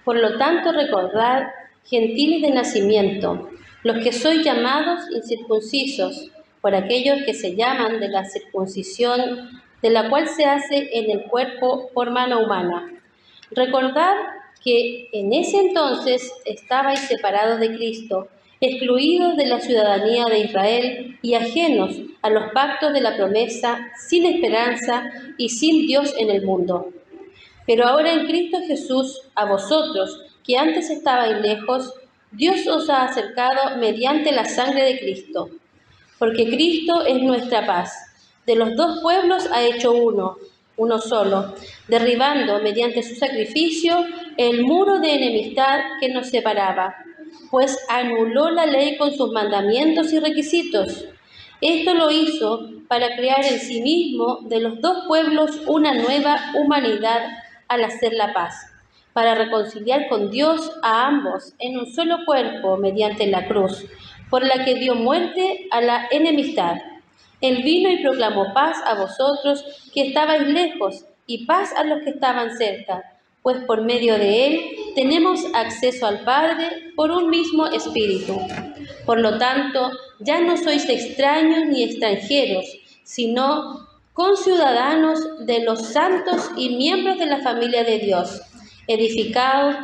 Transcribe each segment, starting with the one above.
Por lo tanto, recordad, gentiles de nacimiento, los que sois llamados incircuncisos, por aquellos que se llaman de la circuncisión, de la cual se hace en el cuerpo por mano humana. Recordad que en ese entonces estabais separados de Cristo, excluidos de la ciudadanía de Israel y ajenos a los pactos de la promesa, sin esperanza y sin Dios en el mundo. Pero ahora en Cristo Jesús, a vosotros, que antes estabais lejos, Dios os ha acercado mediante la sangre de Cristo. Porque Cristo es nuestra paz. De los dos pueblos ha hecho uno solo, derribando mediante su sacrificio el muro de enemistad que nos separaba, pues anuló la ley con sus mandamientos y requisitos. Esto lo hizo para crear en sí mismo de los dos pueblos una nueva humanidad al hacer la paz, para reconciliar con Dios a ambos en un solo cuerpo mediante la cruz, por la que dio muerte a la enemistad. Él vino y proclamó paz a vosotros que estabais lejos y paz a los que estaban cerca, pues por medio de Él tenemos acceso al Padre por un mismo Espíritu. Por lo tanto, ya no sois extraños ni extranjeros, sino conciudadanos de los santos y miembros de la familia de Dios, edificados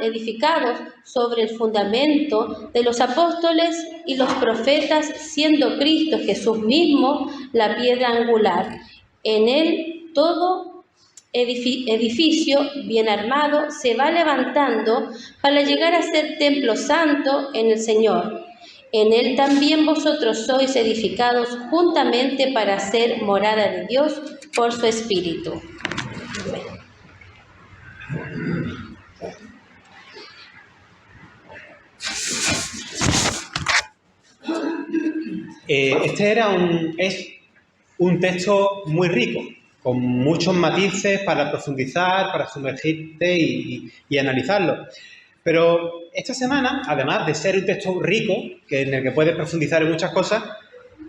sobre el fundamento de los apóstoles y los profetas, siendo Cristo Jesús mismo la piedra angular. En Él todo edificio bien armado se va levantando para llegar a ser templo santo en el Señor. En Él también vosotros sois edificados juntamente para ser morada de Dios por su Espíritu. Amén. Este es un texto muy rico, con muchos matices para profundizar, para sumergirte y analizarlo. Pero esta semana, además de ser un texto rico, en el que puedes profundizar en muchas cosas,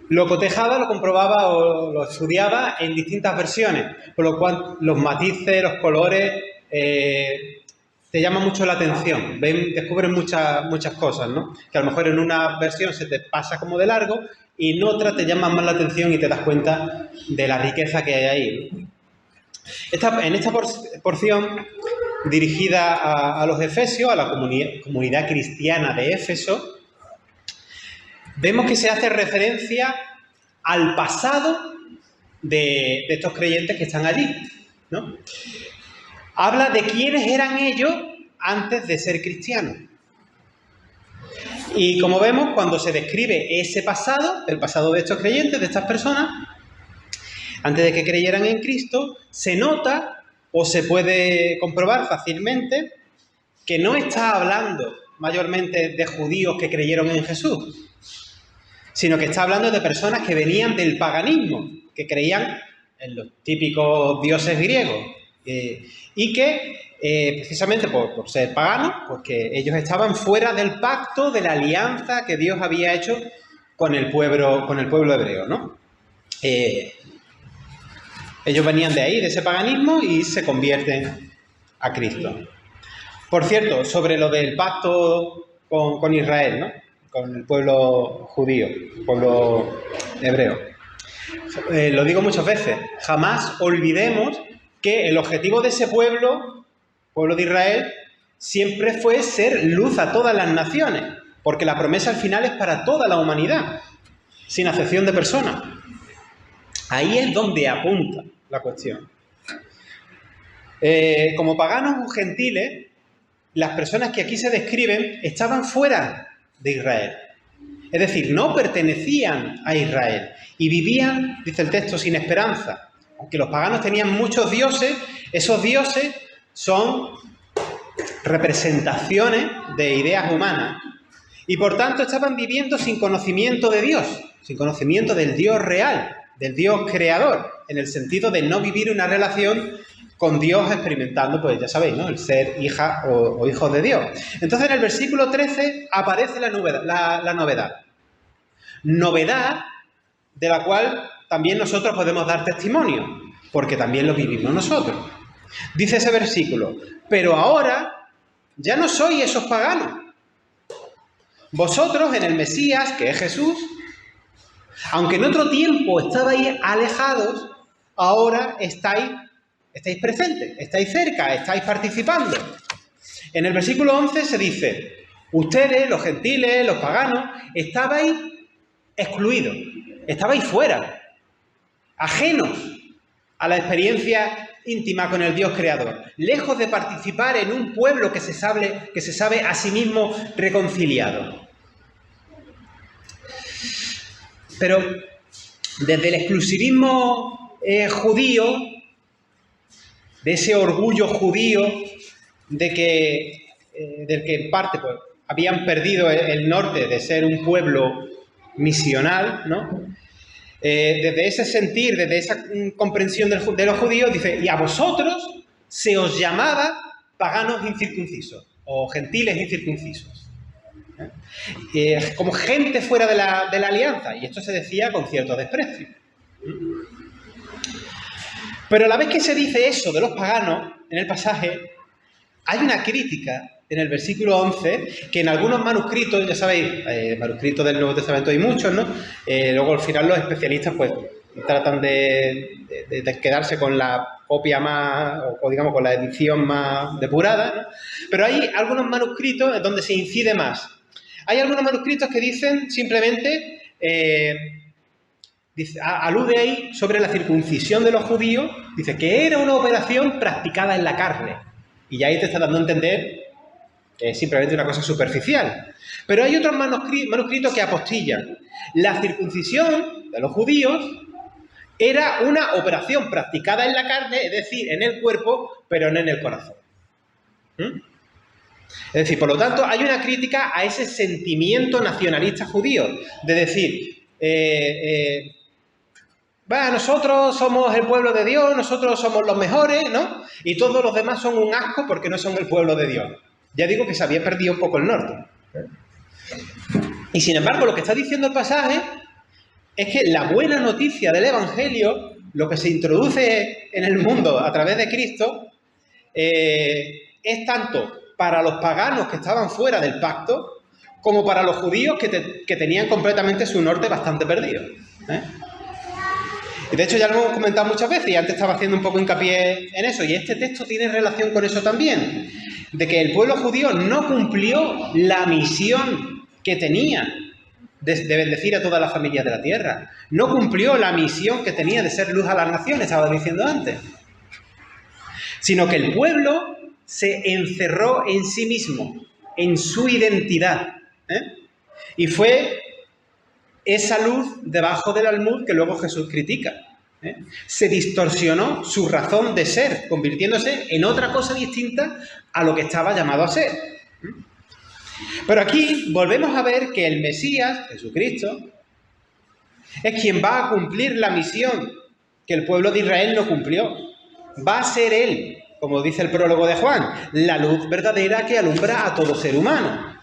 lo cotejaba, lo comprobaba o lo estudiaba en distintas versiones, por lo cual los matices, los colores te llaman mucho la atención, descubres muchas cosas, ¿no? Que a lo mejor en una versión se te pasa como de largo y en otra te llaman más la atención y te das cuenta de la riqueza que hay ahí. En esta porción dirigida a los efesios, a la comunidad cristiana de Éfeso, vemos que se hace referencia al pasado de estos creyentes que están allí, ¿no? Habla de quiénes eran ellos antes de ser cristianos. Y como vemos, cuando se describe ese pasado, el pasado de estos creyentes, de estas personas, antes de que creyeran en Cristo, se nota o se puede comprobar fácilmente que no está hablando mayormente de judíos que creyeron en Jesús, sino que está hablando de personas que venían del paganismo, que creían en los típicos dioses griegos, y que precisamente por ser paganos, porque ellos estaban fuera del pacto, de la alianza que Dios había hecho con el pueblo hebreo, ¿no? Ellos venían de ahí, de ese paganismo, y se convierten a Cristo. Por cierto, sobre lo del pacto con Israel, ¿no? Con el pueblo judío, el pueblo hebreo. Lo digo muchas veces, jamás olvidemos que el objetivo de ese pueblo de Israel, siempre fue ser luz a todas las naciones, porque la promesa al final es para toda la humanidad, sin acepción de personas. Ahí es donde apunta la cuestión. Como paganos o gentiles, las personas que aquí se describen estaban fuera de Israel. Es decir, no pertenecían a Israel y vivían, dice el texto, sin esperanza. Aunque los paganos tenían muchos dioses, esos dioses son representaciones de ideas humanas y por tanto estaban viviendo sin conocimiento de Dios, sin conocimiento del Dios real, del Dios creador, en el sentido de no vivir una relación con Dios experimentando, pues ya sabéis, ¿no? El ser hija o hijo de Dios. Entonces en el versículo 13 aparece la novedad. Novedad de la cual también nosotros podemos dar testimonio, porque también lo vivimos nosotros. Dice ese versículo, pero ahora ya no sois esos paganos. Vosotros en el Mesías, que es Jesús, aunque en otro tiempo estabais alejados, ahora estáis presentes, estáis cerca, estáis participando. En el versículo 11 se dice, ustedes, los gentiles, los paganos, estabais excluidos, estabais fuera, ajenos a la experiencia íntima con el Dios creador, lejos de participar en un pueblo que se sabe a sí mismo reconciliado. Pero desde el exclusivismo judío, de ese orgullo judío del que en parte pues, habían perdido el norte de ser un pueblo misional, ¿no? Desde ese sentir, desde esa comprensión de los judíos, dice, y a vosotros se os llamaba paganos incircuncisos o gentiles incircuncisos. Como gente fuera de la alianza, y esto se decía con cierto desprecio. Pero a la vez que se dice eso de los paganos, en el pasaje, hay una crítica en el versículo 11, que en algunos manuscritos, ya sabéis, manuscritos del Nuevo Testamento hay muchos, ¿no? Luego al final los especialistas pues tratan de quedarse con la copia más, o digamos con la edición más depurada, ¿no? Pero hay algunos manuscritos donde se incide más. Hay algunos manuscritos que dicen simplemente, alude ahí sobre la circuncisión de los judíos, dice que era una operación practicada en la carne. Y ya ahí te está dando a entender que es simplemente una cosa superficial. Pero hay otros manuscritos que apostillan. La circuncisión de los judíos era una operación practicada en la carne, es decir, en el cuerpo, pero no en el corazón. Es decir, por lo tanto, hay una crítica a ese sentimiento nacionalista judío, de decir, nosotros somos el pueblo de Dios, nosotros somos los mejores, ¿no? Y todos los demás son un asco porque no son el pueblo de Dios. Ya digo que se había perdido un poco el norte. Y sin embargo, lo que está diciendo el pasaje es que la buena noticia del Evangelio, lo que se introduce en el mundo a través de Cristo, es tanto para los paganos que estaban fuera del pacto, como para los judíos que tenían completamente su norte bastante perdido. Y de hecho ya lo hemos comentado muchas veces y antes estaba haciendo un poco hincapié en eso, y este texto tiene relación con eso también, de que el pueblo judío no cumplió la misión que tenía de bendecir a todas las familias de la tierra. No cumplió la misión que tenía de ser luz a las naciones, estaba diciendo antes. Sino que el pueblo se encerró en sí mismo, en su identidad. Y fue esa luz debajo del almud que luego Jesús critica. Se distorsionó su razón de ser, convirtiéndose en otra cosa distinta a lo que estaba llamado a ser. Pero aquí volvemos a ver que el Mesías, Jesucristo, es quien va a cumplir la misión que el pueblo de Israel no cumplió. Va a ser Él, como dice el prólogo de Juan, la luz verdadera que alumbra a todo ser humano.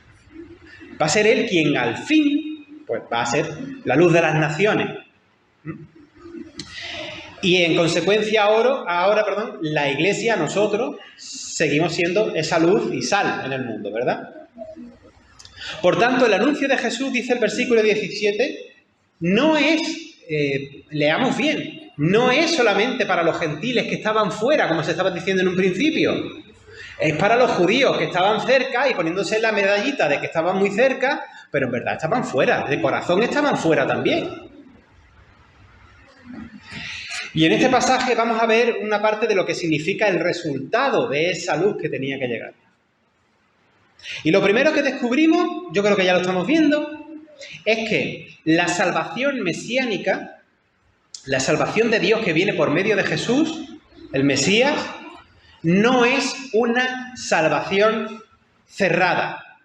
Va a ser Él quien al fin, pues va a ser la luz de las naciones. Y en consecuencia ahora, la Iglesia, nosotros, seguimos siendo esa luz y sal en el mundo, ¿verdad? Por tanto, el anuncio de Jesús, dice el versículo 17, no es, leamos bien, no es solamente para los gentiles que estaban fuera, como se estaba diciendo en un principio. Es para los judíos que estaban cerca y poniéndose la medallita de que estaban muy cerca, pero en verdad estaban fuera, de corazón estaban fuera también. Y en este pasaje vamos a ver una parte de lo que significa el resultado de esa luz que tenía que llegar. Y lo primero que descubrimos, yo creo que ya lo estamos viendo, es que la salvación mesiánica, la salvación de Dios que viene por medio de Jesús, el Mesías, no es una salvación cerrada.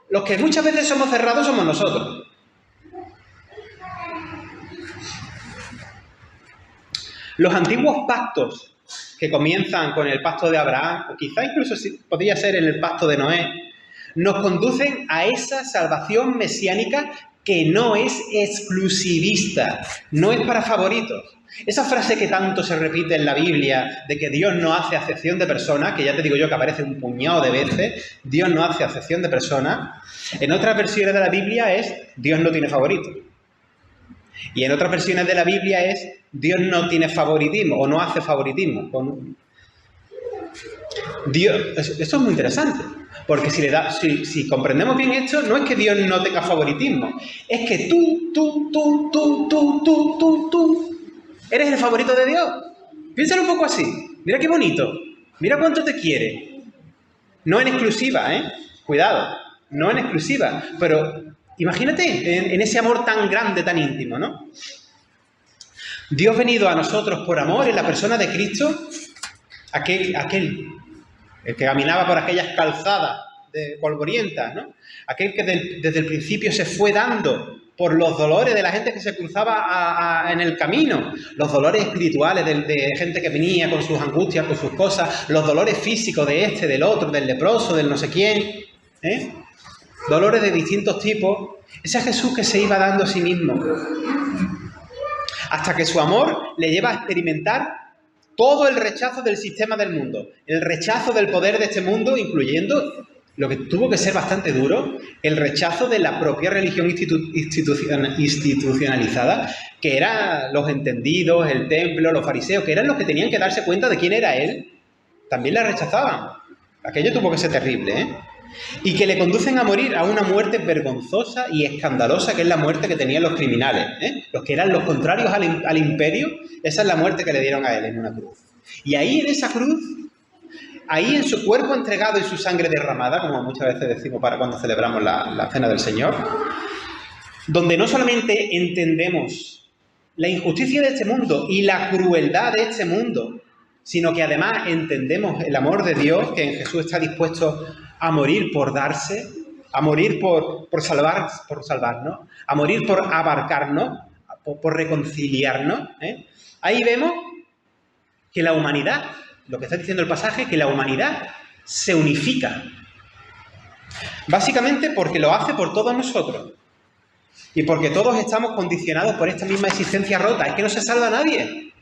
Los que muchas veces somos cerrados somos nosotros. Los antiguos pactos que comienzan con el pacto de Abraham, o quizá incluso podría ser en el pacto de Noé, nos conducen a esa salvación mesiánica que no es exclusivista, no es para favoritos. Esa frase que tanto se repite en la Biblia de que Dios no hace acepción de personas, que ya te digo yo que aparece un puñado de veces, Dios no hace acepción de personas, en otras versiones de la Biblia es Dios no tiene favoritos. Y en otras versiones de la Biblia es Dios no tiene favoritismo o no hace favoritismo. Dios, esto es muy interesante, porque si comprendemos bien esto, no es que Dios no tenga favoritismo, es que tú eres el favorito de Dios. Piénsalo un poco así. Mira qué bonito. Mira cuánto te quiere. No en exclusiva, ¿eh? Cuidado. No en exclusiva. Pero imagínate en ese amor tan grande, tan íntimo, ¿no? Dios venido a nosotros por amor en la persona de Cristo, aquel el que caminaba por aquellas calzadas polvorientas, ¿no? Aquel que desde el principio se fue dando por los dolores de la gente que se cruzaba en el camino, los dolores espirituales de gente que venía con sus angustias, con sus cosas, los dolores físicos de este, del otro, del leproso, del no sé quién, ¿eh? Dolores de distintos tipos. Ese es Jesús que se iba dando a sí mismo, hasta que su amor le lleva a experimentar todo el rechazo del sistema del mundo, el rechazo del poder de este mundo, incluyendo lo que tuvo que ser bastante duro, el rechazo de la propia religión institucionalizada, que eran los entendidos, el templo, los fariseos, que eran los que tenían que darse cuenta de quién era él, también la rechazaban. Aquello tuvo que ser terrible, ¿eh? Y que le conducen a morir a una muerte vergonzosa y escandalosa, que es la muerte que tenían los criminales, ¿eh? Los que eran los contrarios al imperio, esa es la muerte que le dieron a él en una cruz. Y ahí en esa cruz, ahí en su cuerpo entregado y su sangre derramada, como muchas veces decimos para cuando celebramos la Cena del Señor, donde no solamente entendemos la injusticia de este mundo y la crueldad de este mundo, sino que además entendemos el amor de Dios, que en Jesús está dispuesto a morir por darse, a morir por salvarnos, a morir por abarcarnos, por reconciliarnos, ¿eh? Ahí vemos que la humanidad, lo que está diciendo el pasaje, que la humanidad se unifica. Básicamente porque lo hace por todos nosotros. Y porque todos estamos condicionados por esta misma existencia rota. Es que no se salva nadie.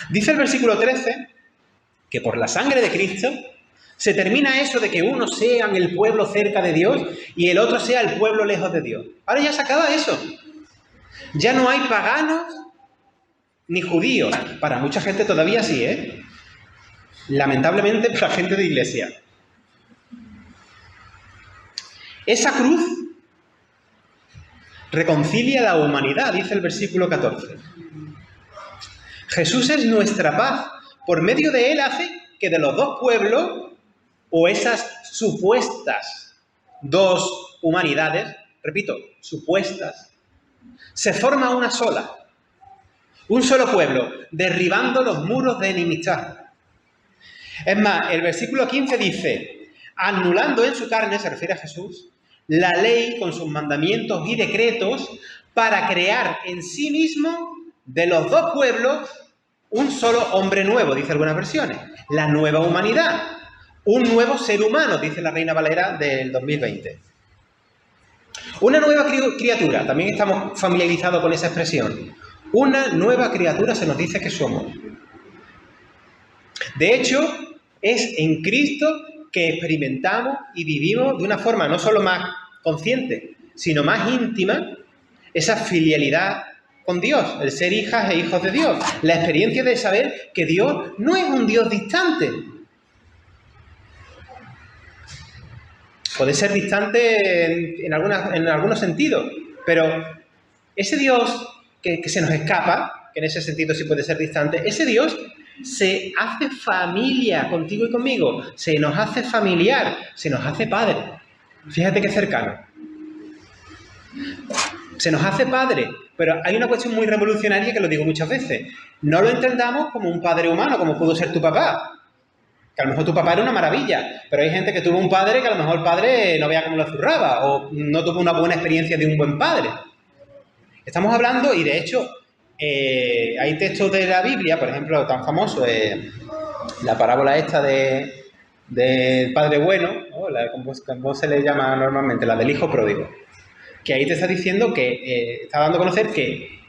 Dice el versículo 13 que por la sangre de Cristo se termina eso de que unos sean el pueblo cerca de Dios y el otro sea el pueblo lejos de Dios. Ahora ya se acaba eso. Ya no hay paganos ni judíos. Para mucha gente todavía sí, ¿eh? Lamentablemente para gente de iglesia. Esa cruz reconcilia a la humanidad, dice el versículo 14. Jesús es nuestra paz. Por medio de él hace que de los dos pueblos, o esas supuestas dos humanidades, repito, supuestas, se forma una sola. Un solo pueblo, derribando los muros de enemistad. Es más, el versículo 15 dice, anulando en su carne, se refiere a Jesús, la ley con sus mandamientos y decretos para crear en sí mismo de los dos pueblos un solo hombre nuevo, dice algunas versiones, la nueva humanidad, un nuevo ser humano, dice la Reina Valera del 2020. Una nueva criatura, también estamos familiarizados con esa expresión. Una nueva criatura se nos dice que somos. De hecho, es en Cristo que experimentamos y vivimos de una forma no solo más consciente, sino más íntima, esa filialidad con Dios, el ser hijas e hijos de Dios. La experiencia de saber que Dios no es un Dios distante. Puede ser distante en algunos sentidos, pero ese Dios que se nos escapa, que en ese sentido sí puede ser distante, ese Dios se hace familia contigo y conmigo, se nos hace familiar, se nos hace padre. Fíjate qué cercano. Se nos hace padre, pero hay una cuestión muy revolucionaria que lo digo muchas veces. No lo entendamos como un padre humano, como pudo ser tu papá. Que a lo mejor tu papá era una maravilla, pero hay gente que tuvo un padre que a lo mejor el padre no vea cómo lo zurraba o no tuvo una buena experiencia de un buen padre. Estamos hablando, y de hecho hay textos de la Biblia, por ejemplo, tan famoso, la parábola esta del padre bueno, ¿no? ¿Cómo se le llama normalmente? La del hijo pródigo. que ahí te está diciendo que está dando a conocer que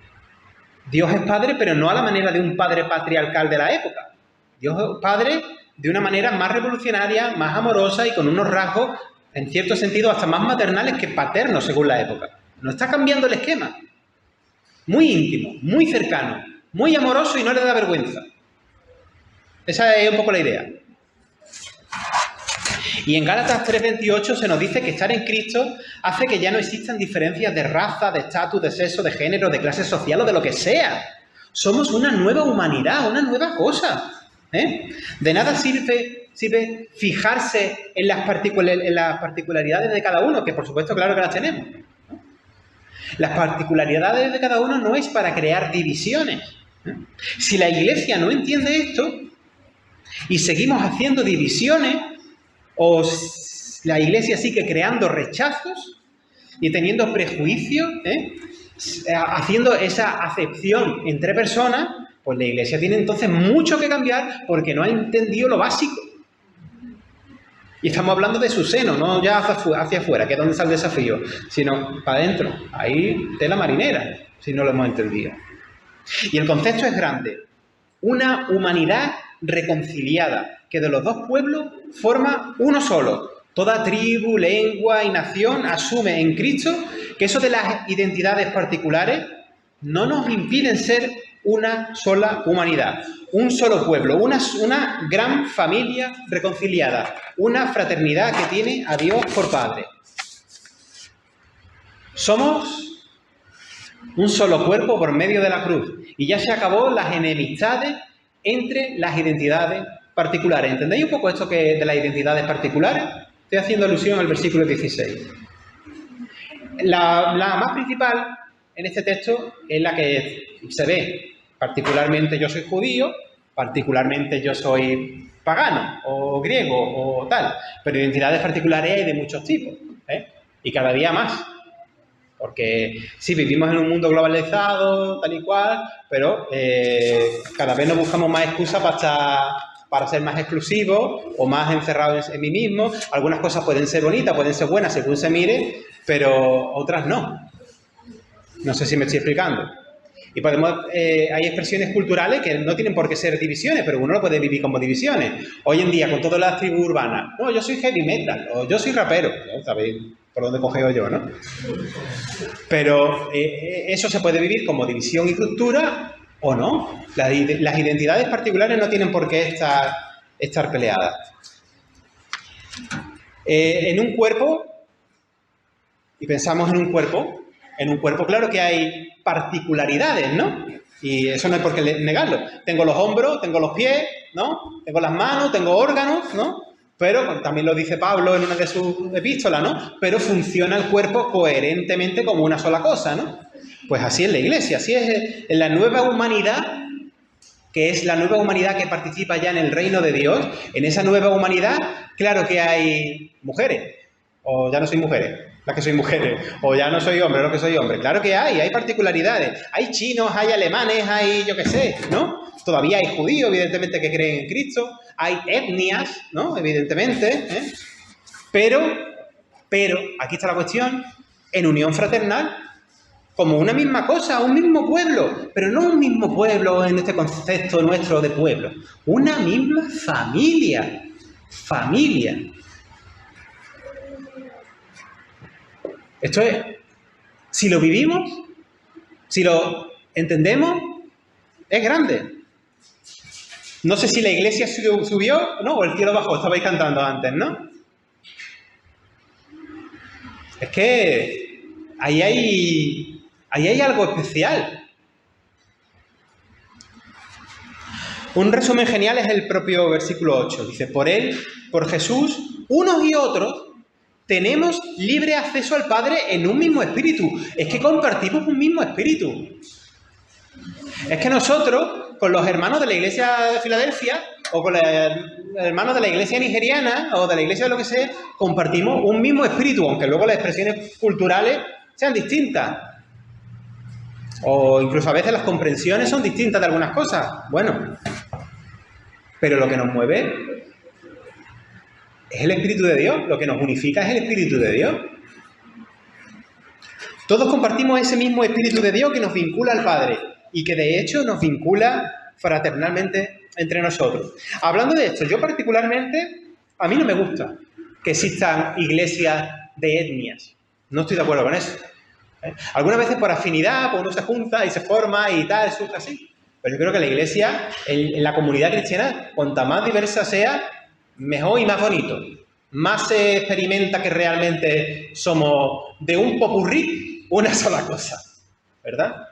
Dios es padre, pero no a la manera de un padre patriarcal de la época. Dios es padre de una manera más revolucionaria, más amorosa y con unos rasgos, en cierto sentido, hasta más maternales que paternos según la época. No está cambiando el esquema. Muy íntimo, muy cercano, muy amoroso y no le da vergüenza. Esa es un poco la idea. Y en Gálatas 3:28 se nos dice que estar en Cristo hace que ya no existan diferencias de raza, de estatus, de sexo, de género, de clase social o de lo que sea. Somos una nueva humanidad, una nueva cosa. De nada sirve fijarse en las particularidades de cada uno, que por supuesto claro que las tenemos. Las particularidades de cada uno no es para crear divisiones. Si la Iglesia no entiende esto y seguimos haciendo divisiones, o la Iglesia sigue creando rechazos y teniendo prejuicios, haciendo esa acepción entre personas, pues la Iglesia tiene entonces mucho que cambiar porque no ha entendido lo básico. Y estamos hablando de su seno, no ya hacia afuera, que es donde está el desafío, sino para adentro. Ahí tela marinera, si no lo hemos entendido. Y el concepto es grande. Una humanidad reconciliada, que de los dos pueblos forma uno solo. Toda tribu, lengua y nación asume en Cristo que eso de las identidades particulares no nos impiden ser una sola humanidad, un solo pueblo, una gran familia reconciliada, una fraternidad que tiene a Dios por Padre. Somos un solo cuerpo por medio de la cruz y ya se acabó las enemistades entre las identidades particulares. ¿Entendéis un poco esto que de las identidades particulares? Estoy haciendo alusión al versículo 16. La más principal en este texto es la que se ve. Particularmente yo soy judío, particularmente yo soy pagano o griego o tal. Pero identidades particulares hay de muchos tipos, y cada día más. Porque sí, vivimos en un mundo globalizado, tal y cual, pero cada vez nos buscamos más excusas para ser más exclusivos o más encerrados en mí mismo. Algunas cosas pueden ser bonitas, pueden ser buenas según se mire, pero otras no. No sé si me estoy explicando. Y hay expresiones culturales que no tienen por qué ser divisiones, pero uno lo puede vivir como divisiones. Hoy en día, con todas las tribus urbanas, no, yo soy heavy metal, o yo soy rapero, ¿no? ¿Sabéis por dónde cogeo yo, no? Pero eso se puede vivir como división y ruptura o no. Las identidades particulares no tienen por qué estar peleadas. En un cuerpo, y pensamos en un cuerpo claro que hay particularidades, ¿no? Y eso no hay por qué negarlo. Tengo los hombros, tengo los pies, ¿no? Tengo las manos, tengo órganos, ¿no? Pero, también lo dice Pablo en una de sus epístolas, ¿no? Pero funciona el cuerpo coherentemente como una sola cosa, ¿no? Pues así es la Iglesia, así es en la nueva humanidad, que es la nueva humanidad que participa ya en el reino de Dios. En esa nueva humanidad, claro que hay mujeres, o ya no soy mujeres, las que soy mujeres, o ya no soy hombre, lo que soy hombre. Claro que hay particularidades. Hay chinos, hay alemanes, hay yo qué sé, ¿no? Todavía hay judíos, evidentemente, que creen en Cristo. Hay etnias, ¿no? Evidentemente, Pero, aquí está la cuestión, en unión fraternal, como una misma cosa, un mismo pueblo, pero no un mismo pueblo en este concepto nuestro de pueblo, una misma familia. Esto es, si lo vivimos, si lo entendemos, es grande. No sé si la iglesia subió, ¿no? O el cielo bajó, estabais cantando antes, ¿no? Es que ahí hay algo especial. Un resumen genial es el propio versículo 8. Dice, por él, por Jesús, unos y otros tenemos libre acceso al Padre en un mismo espíritu. Es que compartimos un mismo espíritu. Es que nosotros, con los hermanos de la iglesia de Filadelfia, o con los hermanos de la iglesia nigeriana, o de la iglesia de lo que sea, compartimos un mismo espíritu, aunque luego las expresiones culturales sean distintas. O incluso a veces las comprensiones son distintas de algunas cosas. Bueno, pero lo que nos mueve es el Espíritu de Dios, lo que nos unifica es el Espíritu de Dios. Todos compartimos ese mismo Espíritu de Dios que nos vincula al Padre y que de hecho nos vincula fraternalmente entre nosotros. Hablando de esto, yo particularmente, a mí no me gusta que existan iglesias de etnias. No estoy de acuerdo con eso. Algunas veces por afinidad, pues uno se junta y se forma y tal, eso es así. Pero yo creo que la iglesia, en la comunidad cristiana, cuanta más diversa sea, mejor y más bonito. Más se experimenta que realmente somos de un popurrí una sola cosa, ¿verdad?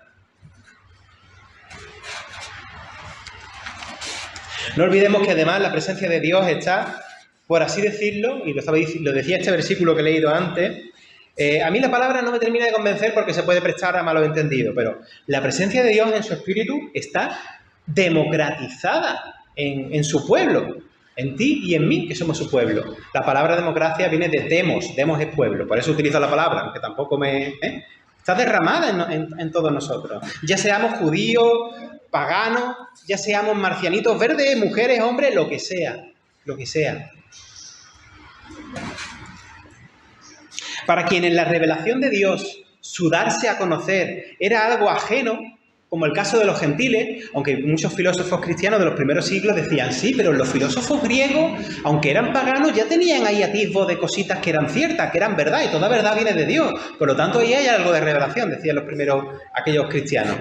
No olvidemos que además la presencia de Dios está, por así decirlo, y lo decía este versículo que he leído antes. A mí la palabra no me termina de convencer porque se puede prestar a malos entendidos, pero la presencia de Dios en su espíritu está democratizada en su pueblo, en ti y en mí, que somos su pueblo. La palabra democracia viene de demos es pueblo, por eso utilizo la palabra, aunque tampoco me... Está derramada en todos nosotros, ya seamos judíos, paganos, ya seamos marcianitos verdes, mujeres, hombres, lo que sea, lo que sea. Para quienes la revelación de Dios, su darse a conocer, era algo ajeno, como el caso de los gentiles, aunque muchos filósofos cristianos de los primeros siglos decían, sí, pero los filósofos griegos, aunque eran paganos, ya tenían ahí atisbos de cositas que eran ciertas, que eran verdad, y toda verdad viene de Dios. Por lo tanto, ahí hay algo de revelación, decían los primeros, aquellos cristianos.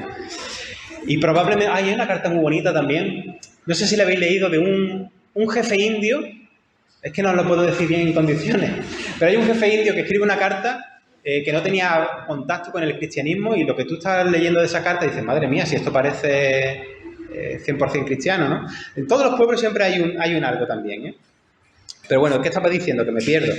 Y probablemente, hay una carta muy bonita también, no sé si la habéis leído, de un jefe indio. Es que no lo puedo decir bien en condiciones, pero hay un jefe indio que escribe una carta que no tenía contacto con el cristianismo, y lo que tú estás leyendo de esa carta dices, madre mía, si esto parece 100% cristiano, ¿no? En todos los pueblos siempre hay un algo también, ¿eh? Pero bueno, ¿qué estaba diciendo? Que me pierdo.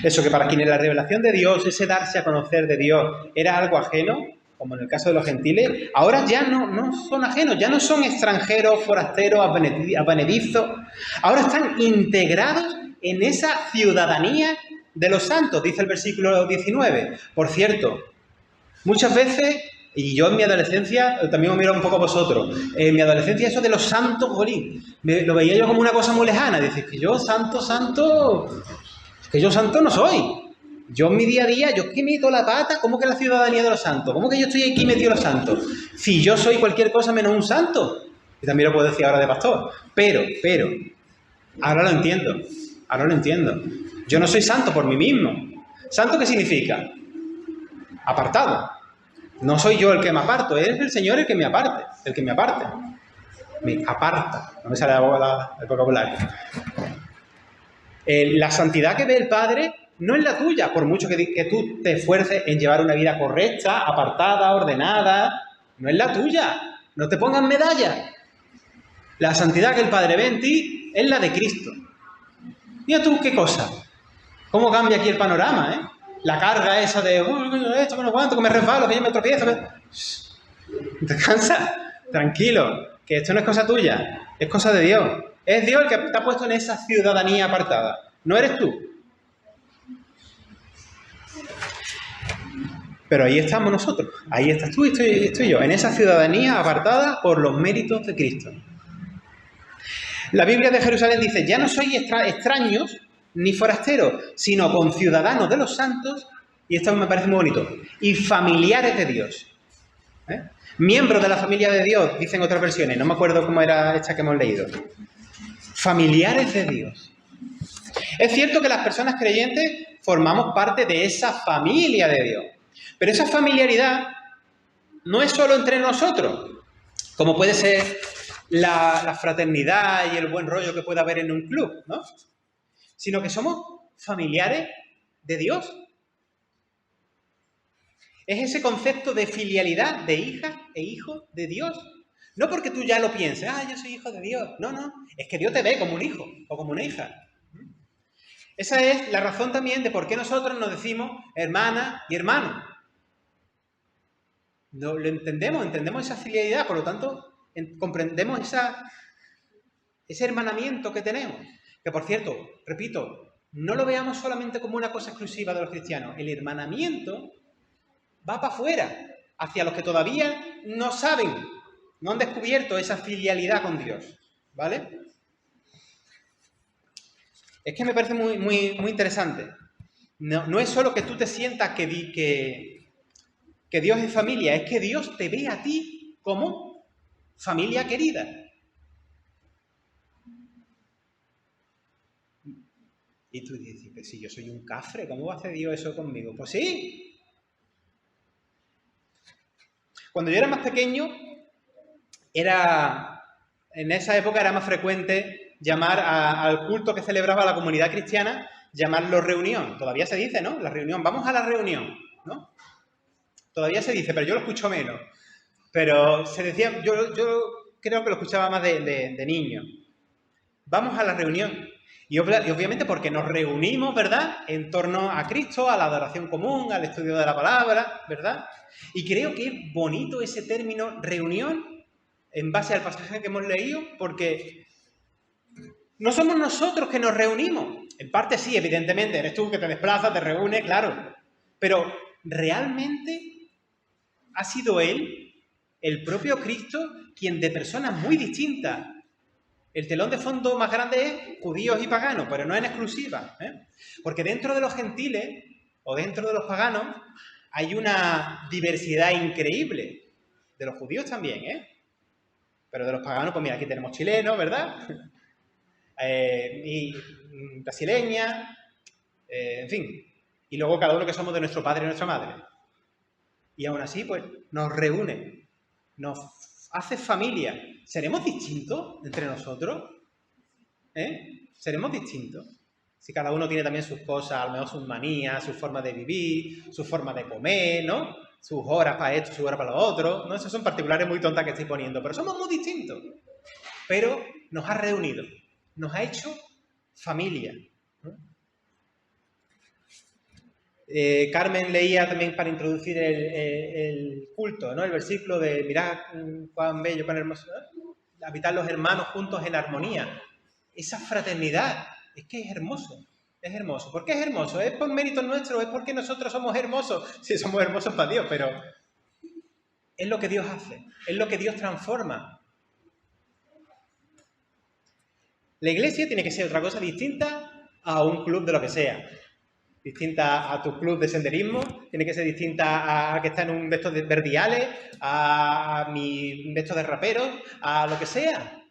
Eso, que para quienes la revelación de Dios, ese darse a conocer de Dios, era algo ajeno, como en el caso de los gentiles, ahora ya no son ajenos, ya no son extranjeros, forasteros, advenedizos, ahora están integrados en esa ciudadanía de los santos, dice el versículo 19. Por cierto, muchas veces, y yo en mi adolescencia, también os miro un poco a vosotros, en mi adolescencia eso de los santos, jolín, lo veía yo como una cosa muy lejana, dices que yo santo no soy. Yo en mi día a día, yo es que meto la pata, ¿cómo que la ciudadanía de los santos? ¿Cómo que yo estoy aquí metido en los santos? Si yo soy cualquier cosa menos un santo. Y también lo puedo decir ahora de pastor. Pero, ahora lo entiendo. Yo no soy santo por mí mismo. ¿Santo qué significa? Apartado. No soy yo el que me aparto, es el Señor el que me aparte, Me aparta. No me sale el vocabulario. La santidad que ve el Padre no es la tuya, por mucho que tú te esfuerces en llevar una vida correcta, apartada, ordenada, no es la tuya. No te pongas medallas. La santidad que el Padre ve en ti es la de Cristo. Mira tú qué cosa. ¿Cómo cambia aquí el panorama, eh? La carga esa de esto, que no aguanto, que me resbalo, que yo me tropiezo. Descansa, tranquilo, que esto no es cosa tuya, es cosa de Dios. Es Dios el que te ha puesto en esa ciudadanía apartada, no eres tú. Pero ahí estamos nosotros, ahí estás tú y estoy yo, en esa ciudadanía apartada por los méritos de Cristo. La Biblia de Jerusalén dice, ya no sois extraños ni forasteros, sino conciudadanos de los santos, y esto me parece muy bonito, y familiares de Dios. Miembros de la familia de Dios, dicen otras versiones, no me acuerdo cómo era esta que hemos leído. Familiares de Dios. Es cierto que las personas creyentes formamos parte de esa familia de Dios, pero esa familiaridad no es solo entre nosotros, como puede ser la fraternidad y el buen rollo que puede haber en un club, ¿no? Sino que somos familiares de Dios. Es ese concepto de filialidad, de hija e hijo de Dios. No porque tú ya lo pienses, yo soy hijo de Dios. No, es que Dios te ve como un hijo o como una hija. Esa es la razón también de por qué nosotros nos decimos hermana y hermano. Lo entendemos esa filialidad, por lo tanto, comprendemos ese hermanamiento que tenemos. Que, por cierto, repito, no lo veamos solamente como una cosa exclusiva de los cristianos. El hermanamiento va para afuera, hacia los que todavía no saben, no han descubierto esa filialidad con Dios, ¿vale? Es que me parece muy, muy, muy interesante. No es solo que tú te sientas que Dios es familia, es que Dios te ve a ti como familia querida. Y tú dices, pero si yo soy un cafre, ¿cómo va a hacer Dios eso conmigo? Pues sí. Cuando yo era más pequeño, en esa época era más frecuente llamar al culto que celebraba la comunidad cristiana, llamarlo reunión. Todavía se dice, ¿no? La reunión, vamos a la reunión, ¿no? Todavía se dice, pero yo lo escucho menos. Pero se decía, yo creo que lo escuchaba más de niño. Vamos a la reunión. Y obviamente porque nos reunimos, ¿verdad?, en torno a Cristo, a la adoración común, al estudio de la palabra, ¿verdad? Y creo que es bonito ese término reunión en base al pasaje que hemos leído, porque no somos nosotros que nos reunimos. En parte sí, evidentemente, eres tú que te desplazas, te reúnes, claro. Pero realmente ha sido Él, el propio Cristo, quien de personas muy distintas. El telón de fondo más grande es judíos y paganos, pero no en exclusiva, ¿eh? Porque dentro de los gentiles o dentro de los paganos hay una diversidad increíble. De los judíos también, ¿eh? Pero de los paganos, pues mira, aquí tenemos chilenos, ¿verdad? Y brasileña, en fin. Y luego cada uno que somos de nuestro padre y nuestra madre. Y aún así, pues, nos reúne, nos hace familia. ¿Seremos distintos entre nosotros? ¿Seremos distintos? Si cada uno tiene también sus cosas, a lo mejor sus manías, su forma de vivir, su forma de comer, ¿no? Sus horas para esto, sus horas para lo otro, ¿no? Esas son particulares muy tontas que estoy poniendo, pero somos muy distintos. Pero nos ha reunido, nos ha hecho familia, ¿no? Carmen leía también para introducir el culto, ¿no? El versículo de mirad cuán bello, cuán hermoso, ¿no? Habitar los hermanos juntos en armonía. Esa fraternidad, es que es hermoso, es hermoso. ¿Por qué es hermoso? ¿Es por mérito nuestro? ¿Es porque nosotros somos hermosos? Sí, somos hermosos para Dios, pero es lo que Dios hace, es lo que Dios transforma. La iglesia tiene que ser otra cosa distinta a un club de lo que sea. Distinta a tu club de senderismo, tiene que ser distinta a que está en un de estos de verdiales, a mi de estos de raperos, a lo que sea.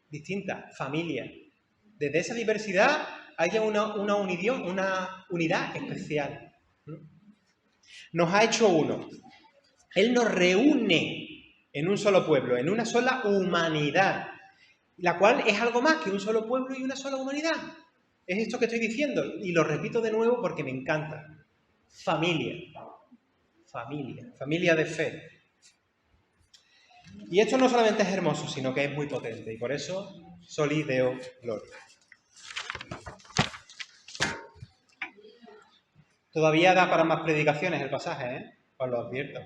Distinta, familia. Desde esa diversidad haya una unidad especial. Nos ha hecho uno. Él nos reúne en un solo pueblo, en una sola humanidad, la cual es algo más que un solo pueblo y una sola humanidad. Es esto que estoy diciendo, y lo repito de nuevo porque me encanta. Familia. Familia. Familia de fe. Y esto no solamente es hermoso, sino que es muy potente. Y por eso, Soli Deo Gloria. Todavía da para más predicaciones el pasaje, ¿eh? Os lo advierto.